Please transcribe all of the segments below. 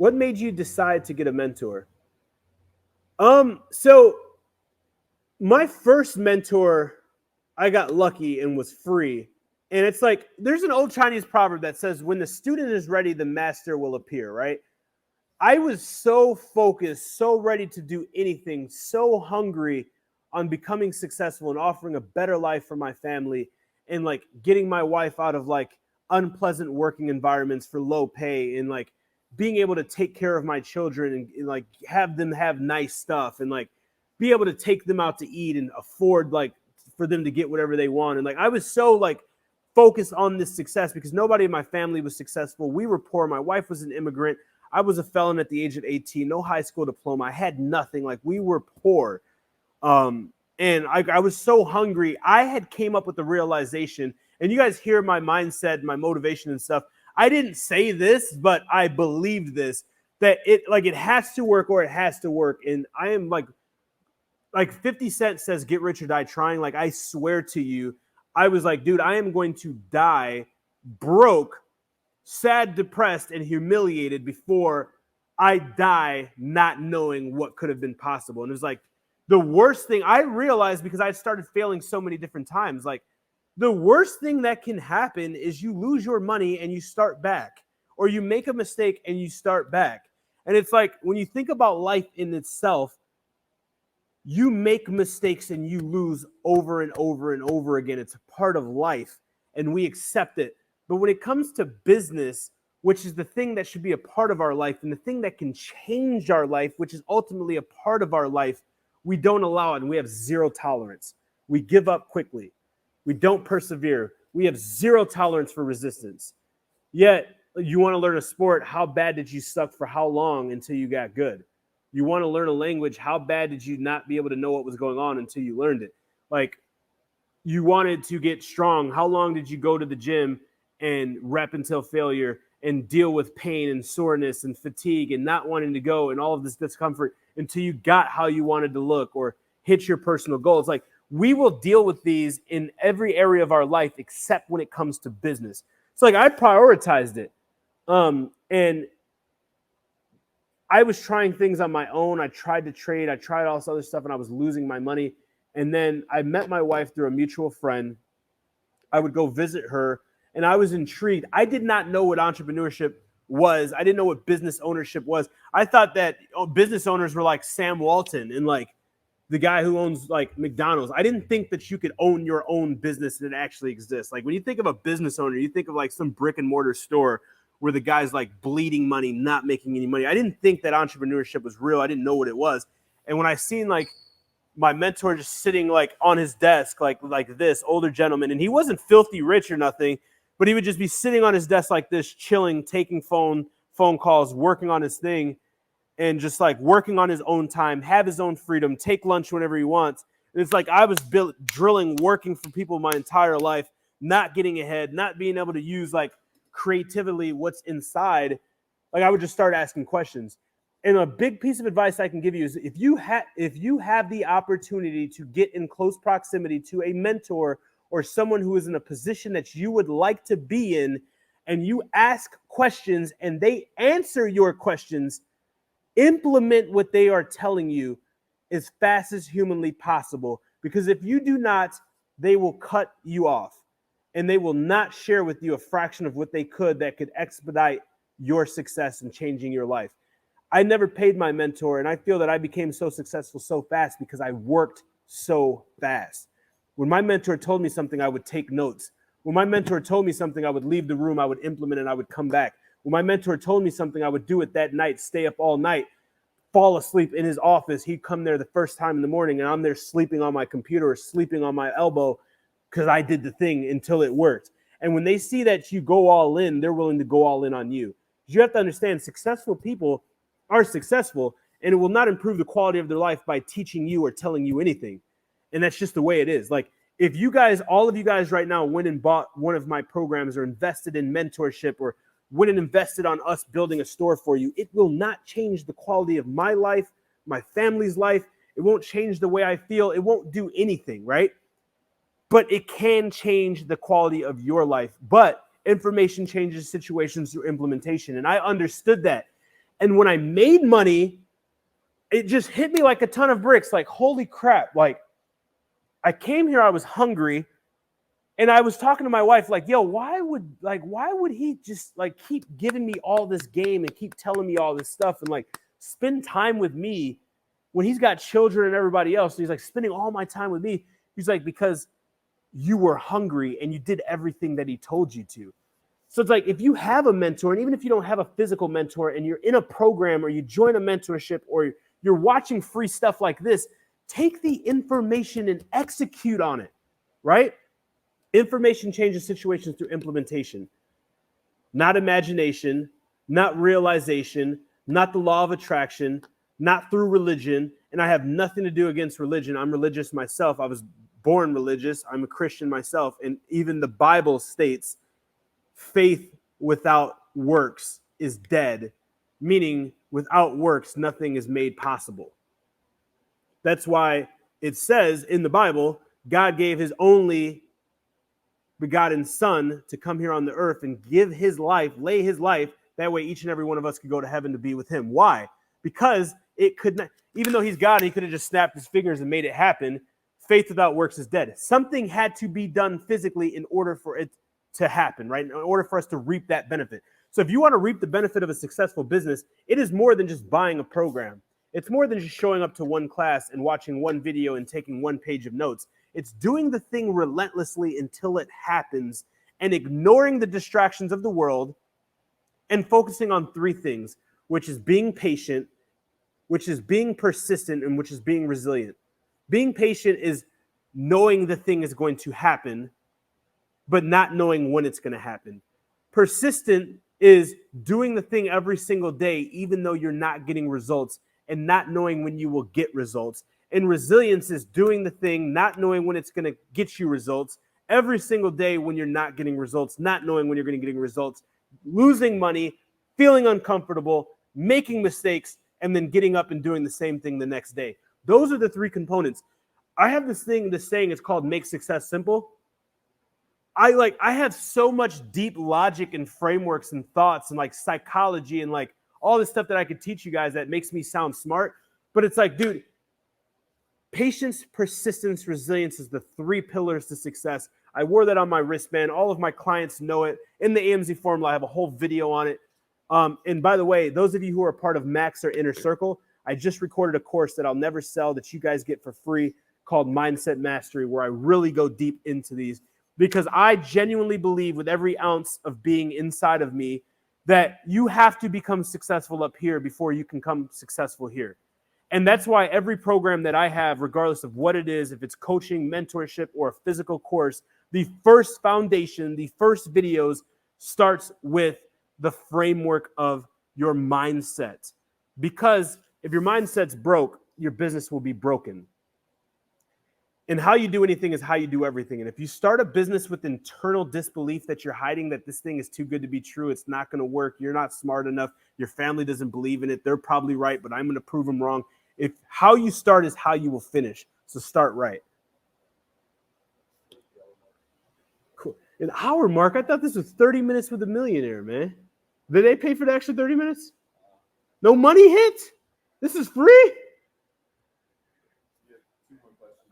What made you decide to get a mentor? So my first mentor, I got lucky and was free. And it's like there's an old Chinese proverb that says, when the student is ready, the master will appear, right? I was so focused, so ready to do anything, so hungry on becoming successful and offering a better life for my family and like getting my wife out of like unpleasant working environments for low pay and like being able to take care of my children and like have them have nice stuff and like be able to take them out to eat and afford like for them to get whatever they want. And like I was so like focused on this success because nobody in my family was successful. We were poor. My wife was an immigrant. I was a felon at the age of 18, no high school diploma. I had nothing. Like we were poor. And I was so hungry. I had came up with the realization, and you guys hear my mindset, my motivation and stuff. I didn't say this, but I believed this, that it has to work or it has to work. And I am like 50 Cent says, get rich or die trying. Like, I swear to you, I was like, dude, I am going to die broke, sad, depressed, and humiliated before I die not knowing what could have been possible. And it was like the worst thing I realized because I started failing so many different times. Like the worst thing that can happen is you lose your money and you start back, or you make a mistake and you start back. And it's like when you think about life in itself, you make mistakes and you lose over and over and over again. It's a part of life and we accept it. But when it comes to business, which is the thing that should be a part of our life and the thing that can change our life, which is ultimately a part of our life, we don't allow it and we have zero tolerance. We give up quickly. We don't persevere. We have zero tolerance for resistance. Yet, you want to learn a sport, how bad did you suck for how long until you got good? You want to learn a language, how bad did you not be able to know what was going on until you learned it? Like, you wanted to get strong, how long did you go to the gym and rep until failure and deal with pain and soreness and fatigue and not wanting to go and all of this discomfort until you got how you wanted to look or hit your personal goals? Like, we will deal with these in every area of our life except when it comes to business. So like I prioritized it. And I was trying things on my own. I tried to trade. I tried all this other stuff and I was losing my money. And then I met my wife through a mutual friend. I would go visit her and I was intrigued. I did not know what entrepreneurship was. I didn't know what business ownership was. I thought that business owners were like Sam Walton and like the guy who owns like McDonald's. I didn't think that you could own your own business and it actually exists. Like when you think of a business owner, you think of like some brick and mortar store where the guy's like bleeding money, not making any money. I didn't think that entrepreneurship was real. I didn't know what it was. And when I seen like my mentor just sitting like on his desk, like this older gentleman, and he wasn't filthy rich or nothing, but he would just be sitting on his desk like this, chilling, taking phone calls, working on his thing, and just like working on his own time, have his own freedom, take lunch whenever he wants. And it's like I was drilling, working for people my entire life, not getting ahead, not being able to use like creatively what's inside. Like I would just start asking questions. And a big piece of advice I can give you is if you have the opportunity to get in close proximity to a mentor or someone who is in a position that you would like to be in, and you ask questions and they answer your questions, implement what they are telling you as fast as humanly possible. Because if you do not, they will cut you off and they will not share with you a fraction of what they could that could expedite your success in changing your life. I never paid my mentor, and I feel that I became so successful so fast because I worked so fast. When my mentor told me something, I would take notes. When my mentor told me something, I would leave the room, I would implement it, and I would come back. When my mentor told me something, I would do it that night, stay up all night, fall asleep in his office. He'd come there the first time in the morning, and I'm there sleeping on my computer or sleeping on my elbow because I did the thing until it worked. And when they see that you go all in, they're willing to go all in on you. You have to understand, successful people are successful, and it will not improve the quality of their life by teaching you or telling you anything. And that's just the way it is. Like if you guys, all of you guys right now went and bought one of my programs or invested in mentorship or went and invested on us building a store for you, it will not change the quality of my life, my family's life. It won't change the way I feel. It won't do anything, right? But it can change the quality of your life. But information changes situations through implementation. And I understood that. And when I made money, it just hit me like a ton of bricks. Like, holy crap. Like, I came here, I was hungry. And I was talking to my wife, like, yo, why would he just like keep giving me all this game and keep telling me all this stuff and like spend time with me when he's got children and everybody else? And he's like, spending all my time with me. He's like, because you were hungry and you did everything that he told you to. So it's like, if you have a mentor, and even if you don't have a physical mentor and you're in a program or you join a mentorship or you're watching free stuff like this, take the information and execute on it, right? Information changes situations through implementation, not imagination, not realization, not the law of attraction, not through religion. And I have nothing to do against religion. I'm religious myself. I was born religious. I'm a Christian myself. And even the Bible states faith without works is dead, meaning without works, nothing is made possible. That's why it says in the Bible, God gave his only begotten Son to come here on the earth and give his life, lay his life. That way each and every one of us could go to heaven to be with him. Why? Because it could not, even though he's God, he could have just snapped his fingers and made it happen. Faith without works is dead. Something had to be done physically in order for it to happen, right? In order for us to reap that benefit. So if you want to reap the benefit of a successful business, it is more than just buying a program. It's more than just showing up to one class and watching one video and taking one page of notes. It's doing the thing relentlessly until it happens and ignoring the distractions of the world and focusing on three things, which is being patient, which is being persistent, and which is being resilient. Being patient is knowing the thing is going to happen, but not knowing when it's going to happen. Persistent is doing the thing every single day, even though you're not getting results, and not knowing when you will get results. And resilience is doing the thing, not knowing when it's going to get you results, every single day when you're not getting results, not knowing when you're going to get results, losing money, feeling uncomfortable, making mistakes, and then getting up and doing the same thing the next day. Those are the three components. I have this saying, it's called make success simple. I have so much deep logic and frameworks and thoughts and like psychology and like all this stuff that I could teach you guys that makes me sound smart. But it's like, dude, patience, persistence, resilience is the three pillars to success. I wore that on my wristband. All of my clients know it. In the AMZ Formula, I have a whole video on it. And by the way, those of you who are part of Max or Inner Circle, I just recorded a course that I'll never sell that you guys get for free called Mindset Mastery, where I really go deep into these, because I genuinely believe with every ounce of being inside of me that you have to become successful up here before you can come successful here. And that's why every program that I have, regardless of what it is, if it's coaching, mentorship, or a physical course, the first foundation, the first videos starts with the framework of your mindset. Because if your mindset's broke, your business will be broken. And how you do anything is how you do everything. And if you start a business with internal disbelief that you're hiding, that this thing is too good to be true, it's not going to work, you're not smart enough, your family doesn't believe in it, they're probably right, but I'm going to prove them wrong. If how you start is how you will finish. So start right. Cool. An hour, Mark. I thought this was 30 minutes with a millionaire, man. Did they pay for the extra 30 minutes? No money hit? This is free?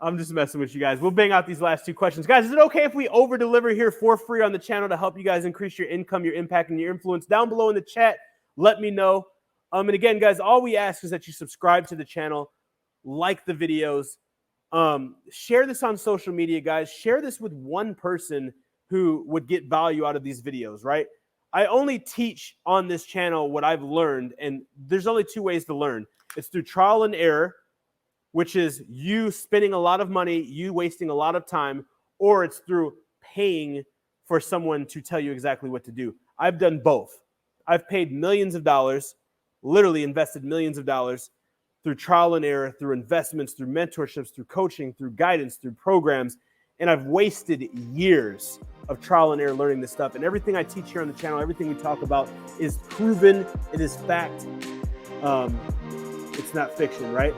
I'm just messing with you guys. We'll bang out these last two questions. Guys, is it okay if we over-deliver here for free on the channel to help you guys increase your income, your impact, and your influence? Down below in the chat, let me know. And again, guys, all we ask is that you subscribe to the channel, like the videos, share this on social media, guys. Share this with one person who would get value out of these videos, right? I only teach on this channel what I've learned, and there's only two ways to learn. It's through trial and error, which is you spending a lot of money, you wasting a lot of time, or it's through paying for someone to tell you exactly what to do. I've done both. I've paid millions of dollars, literally invested millions of dollars through trial and error, through investments, through mentorships, through coaching, through guidance, through programs, and I've wasted years of trial and error learning this stuff. And everything I teach here on the channel, everything we talk about is proven. It is fact. It's not fiction, right?